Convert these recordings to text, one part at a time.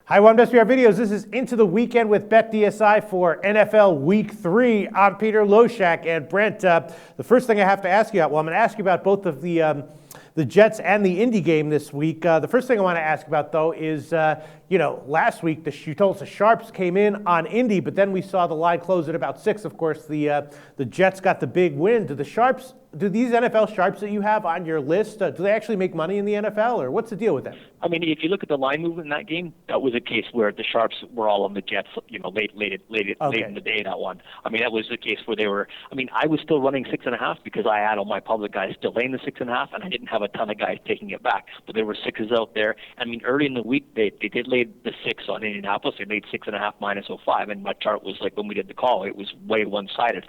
Hi, welcome to SBR Videos. This is Into the Weekend with BetDSI for NFL Week 3. I'm Peter Loshak and Brent. The first thing I have to ask you about, I'm going to ask you about both of the Jets and the Indy game this week. The first thing I want to ask about, though, is, last week you told us the Sharps came in on Indy, but then we saw the line close at about 6. Of course, the Jets got the big win. Do these NFL Sharps that you have on your list, do they actually make money in the NFL, or what's the deal with them? I mean, if you look at the line movement in that game, that was a case where the Sharps were all on the Jets, late in the day, that one. I mean, that was the case where they were, I was still running 6.5 because I had all my public guys still laying the 6.5, and I didn't have a ton of guys taking it back. But there were 6s out there. I mean, early in the week, they did lay the 6 on Indianapolis. They made 6.5 minus 0.5, and my chart was like, when we did the call, it was way one-sided.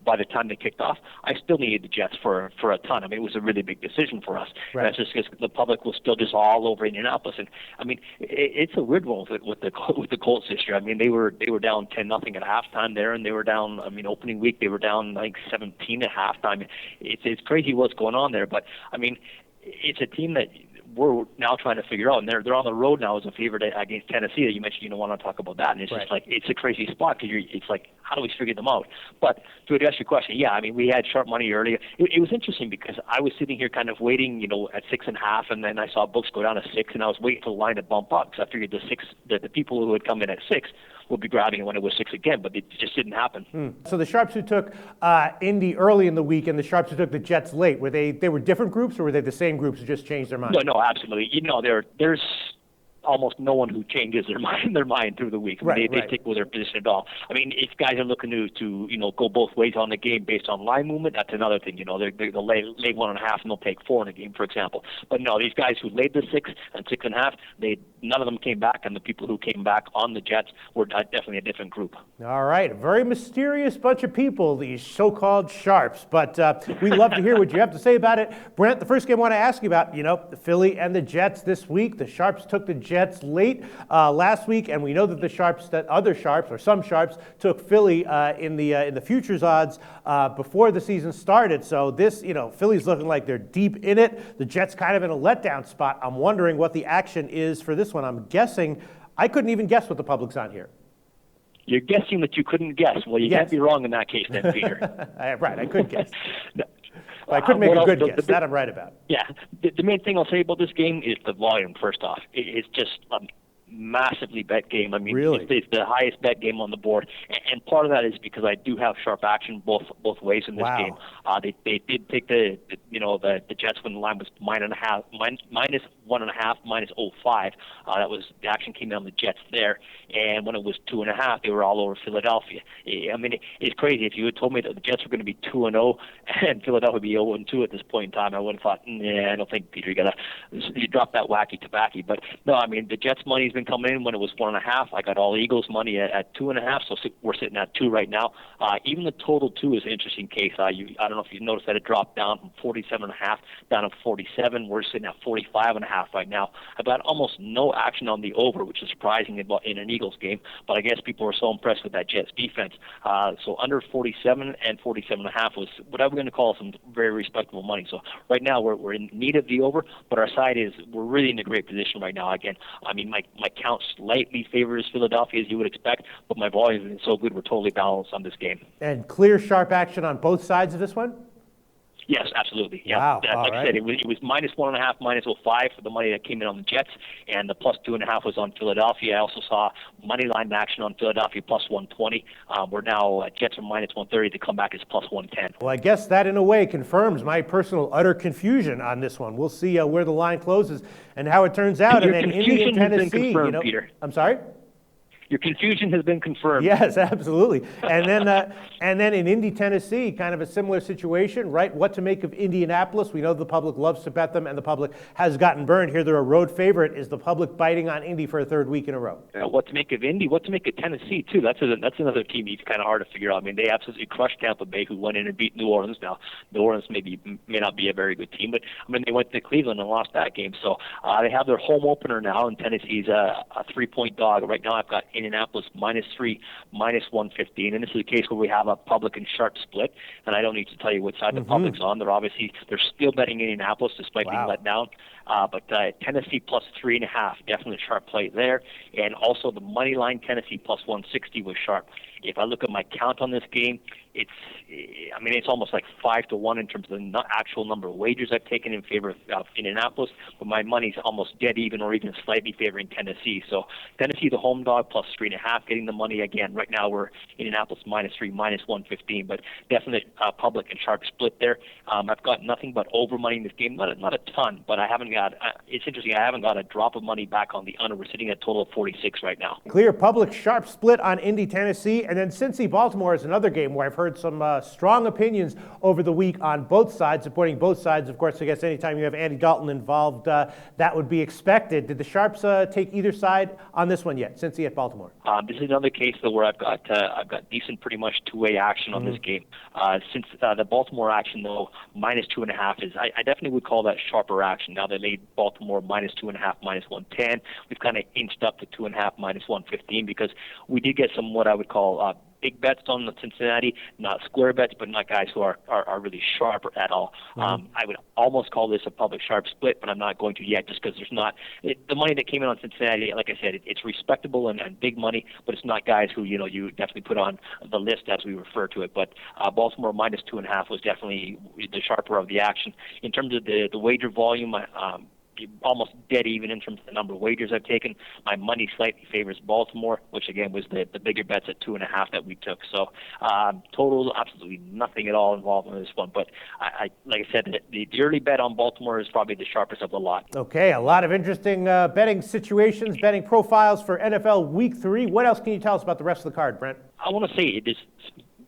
By the time they kicked off, I still needed the Jets for a ton. I mean, it was a really big decision for us. Right. And that's just because the public was still just all over Indianapolis. And I mean, it's a weird one with the Colts this year. I mean, they were down 10-0 at halftime there, and they were down. I mean, opening week they were down like 17 at halftime. It's crazy what's going on there. But I mean, it's a team that we're now trying to figure out, and they're on the road now as a favorite against Tennessee. That you mentioned you don't want to talk about that, and it's just like it's a crazy spot because it's like, how do we figure them out? But to address your question, yeah, I mean, we had sharp money earlier. It was interesting because I was sitting here kind of waiting, at 6.5, and then I saw books go down to 6, and I was waiting for the line to bump up because I figured the people who had come in at 6 would be grabbing it when it was 6 again, but it just didn't happen. So the Sharps who took Indy early in the week and the Sharps who took the Jets late, were they were different groups, or were they the same groups who just changed their mind? No, absolutely. There's almost no one who changes their mind through the week. I mean, they stick with their position at all. I mean, if guys are looking to go both ways on the game based on line movement, that's another thing. They'll lay 1.5 and they'll take 4 in a game, for example. But no, these guys who laid the 6 and 6.5, none of them came back, and the people who came back on the Jets were definitely a different group. All right, a very mysterious bunch of people, these so-called Sharps. But we love to hear what you have to say about it. Brent, the first game I want to ask you about, the Philly and the Jets this week. The Sharps took the Jets late last week, and we know that some Sharps took Philly in the futures odds before the season started. So this, Philly's looking like they're deep in it. The Jets kind of in a letdown spot. I'm wondering what the action is for this one. I'm guessing I couldn't even guess what the public's on here. You're guessing that you couldn't guess. Well, you can't be wrong in that case, then, Peter. Right, I could guess. No. I couldn't make a good guess. That I'm right about. Yeah. The main thing I'll say about this game is the volume, first off. It's just a massively bet game. I mean, really? It's the highest bet game on the board. And part of that is because I do have sharp action both ways in this game. They did take the Jets when the line was minus 1.5, minus 0.5. The action came down the Jets there. And when it was 2.5, they were all over Philadelphia. I mean, it's crazy. If you had told me that the Jets were going to be 2-0 and Philadelphia would be 0-2 at this point in time, I would have thought, I don't think, Peter, you drop that wacky tobacco. But no, I mean, the Jets' money's been coming in when it was 1.5. I got all Eagles money at 2.5, so we're sitting at 2 right now. Even the total 2 is an interesting case. I don't know if you noticed that it dropped down from 47.5 down to 47. We're sitting at 45.5 right now. I've got almost no action on the over, which is surprising in an Eagles game, but I guess people were so impressed with that Jets defense. So under 47 and 47.5 was what I'm going to call some very respectable money. So right now we're in need of the over, but our side we're really in a great position right now. Again, I mean, my count slightly favors Philadelphia, as you would expect, but my volume has been so good we're totally balanced on this game. And clear sharp action on both sides of this one? Yes, absolutely. Yeah. Wow. Like I said, it was minus 1.5, minus 0.5 for the money that came in on the Jets, and the plus 2.5 was on Philadelphia. I also saw money line action on Philadelphia plus 120. We're now Jets are minus 130. The comeback is plus 110. Well, I guess that in a way confirms my personal utter confusion on this one. We'll see where the line closes and how it turns out. Your and then confusion Indy and has Tennessee, been confirmed, Peter. I'm sorry? Your confusion has been confirmed. Yes, absolutely. And then in Indy, Tennessee, kind of a similar situation, right? What to make of Indianapolis? We know the public loves to bet them, and the public has gotten burned. Here they're a road favorite. Is the public biting on Indy for a third week in a row? What to make of Indy? What to make of Tennessee, too? That's another team it's kind of hard to figure out. I mean, they absolutely crushed Tampa Bay, who went in and beat New Orleans. Now, New Orleans may not be a very good team, but I mean, they went to Cleveland and lost that game. So they have their home opener now, and Tennessee's a 3-point dog. Right now, I've got Indianapolis minus 3, minus 115, and this is a case where we have a public and sharp split, and I don't need to tell you what side the public's on. They're still betting Indianapolis despite being let down. But Tennessee plus 3.5, definitely a sharp play there. And also the money line Tennessee plus 160 was sharp. If I look at my count on this game, it's almost like 5-1 in terms of the actual number of wagers I've taken in favor of Indianapolis, but my money's almost dead even or even slightly favoring Tennessee. So Tennessee, the home dog, plus 3.5, getting the money again. Right now we're Indianapolis -3, -115, but definite public and sharp split there. I've got nothing but over money in this game, not a ton, but I haven't got. It's interesting. I haven't got a drop of money back on the under. We're sitting at a total of 46 right now. Clear public sharp split on Indy, Tennessee, and then Cincy, Baltimore is another game where I've heard some strong opinions over the week on both sides, supporting both sides. Of course, I guess anytime you have Andy Dalton involved, that would be expected. Did the Sharps take either side on this one yet, Cincy at Baltimore? This is another case though where I've got decent, pretty much two-way action on this game. Since the Baltimore action though, -2.5 is I definitely would call that sharper action. Now they laid Baltimore -2.5, -110. We've kind of inched up to 2.5, -115 because we did get some what I would call big bets on the Cincinnati, not square bets, but not guys who are really sharp at all. I would almost call this a public sharp split, but I'm not going to yet just because there's not the money that came in on Cincinnati. Like I said, it's respectable and big money, but it's not guys who you definitely put on the list as we refer to it. But Baltimore -2.5 was definitely the sharper of the action. In terms of the wager volume, almost dead even in terms of the number of wagers I've taken. My money slightly favors Baltimore, which again was the bigger bets at 2.5 that we took. So total, absolutely nothing at all involved in this one. But I like I said, the early bet on Baltimore is probably the sharpest of the lot. Okay, a lot of interesting betting situations, betting profiles for NFL Week 3. What else can you tell us about the rest of the card, Brent? I want to say it is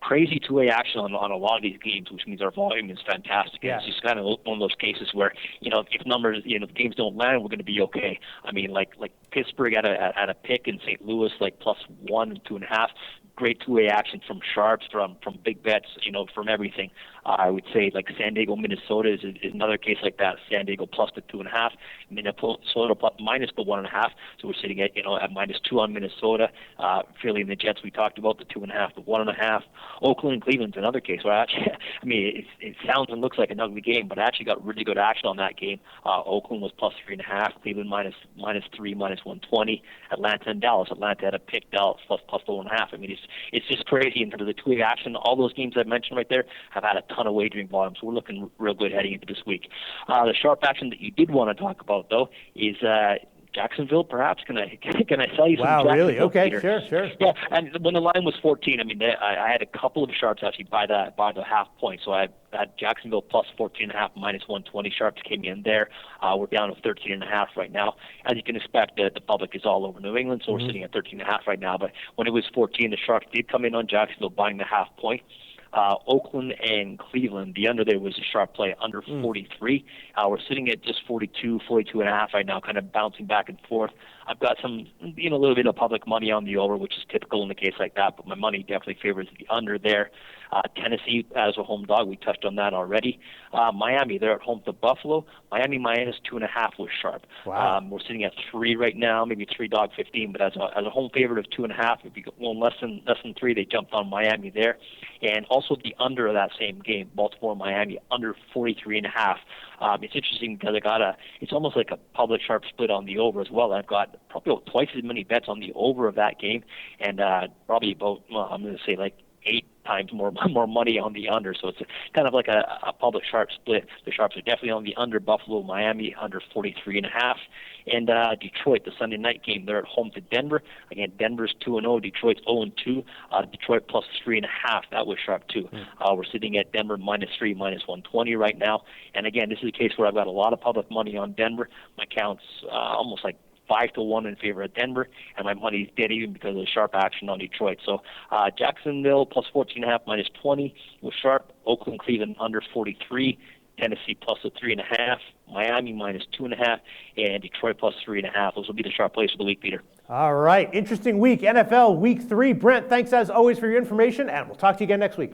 crazy two-way action on a lot of these games, which means our volume is fantastic. Yeah. It's just kind of one of those cases where, if numbers, the games don't land, we're going to be okay. I mean, like Pittsburgh at a pick in St. Louis, like +1 and 2.5. Great two-way action from sharps, from big bets, from everything. I would say like San Diego, Minnesota is another case like that. San Diego plus the 2.5, Minnesota plus minus the 1.5. So we're sitting at at -2 on Minnesota. Philly and the Jets we talked about, the 2.5, the 1.5. Oakland and Cleveland's another case where actually, it sounds and looks like an ugly game, but I actually got really good action on that game. Oakland was plus 3.5, Cleveland -3, -120. Atlanta and Dallas. Atlanta had a pick, Dallas plus the 1.5. It's just crazy in terms of the two-way action. All those games I mentioned right there have had a ton of wagering volume, so we're looking real good heading into this week. The sharp action that you did want to talk about, though, is Jacksonville, perhaps. Can I sell you some Wow, Jacksonville, really? Okay, Peter? sure. Yeah, and when the line was 14, I had a couple of sharps actually by the half point. So I had Jacksonville plus 14.5, -120 sharps came in there. We're down to 13.5 right now. As you can expect, the public is all over New England, so we're sitting at 13.5 right now. But when it was 14, the sharps did come in on Jacksonville buying the half point. Oakland and Cleveland, the under there was a sharp play, under 43. We're sitting at just 42.5 right now, kind of bouncing back and forth. I've got some, a little bit of public money on the over, which is typical in a case like that, but my money definitely favors the under there. Tennessee as a home dog, we touched on that already. Miami, they're at home to Buffalo. Miami -2.5 was sharp. Wow. We're sitting at 3 right now, maybe 3.15, but as a home favorite of 2.5, if you go less than 3, they jumped on Miami there. And also the under of that same game, Baltimore-Miami, under 43.5. It's interesting because it's almost like a public sharp split on the over as well. I've got probably about twice as many bets on the over of that game, and probably about, I'm going to say like 8 times more money on the under. So it's kind of like a public sharp split. The sharps are definitely on the under. Buffalo, Miami, under 43.5. And Detroit, the Sunday night game, they're at home to Denver. Again, Denver's 2-0, Detroit's 0-2. Detroit plus 3.5, that was sharp too. We're sitting at Denver -3, -120 right now. And again, this is a case where I've got a lot of public money on Denver. My count's almost like 5-1 in favor of Denver, and my money's dead even because of the sharp action on Detroit. So Jacksonville plus 14.5, -20 was sharp. Oakland, Cleveland under 43. Tennessee plus the 3.5. Miami -2.5, and Detroit plus 3.5. Those will be the sharp plays for the week, Peter. All right, interesting week. NFL Week 3. Brent, thanks as always for your information, and we'll talk to you again next week.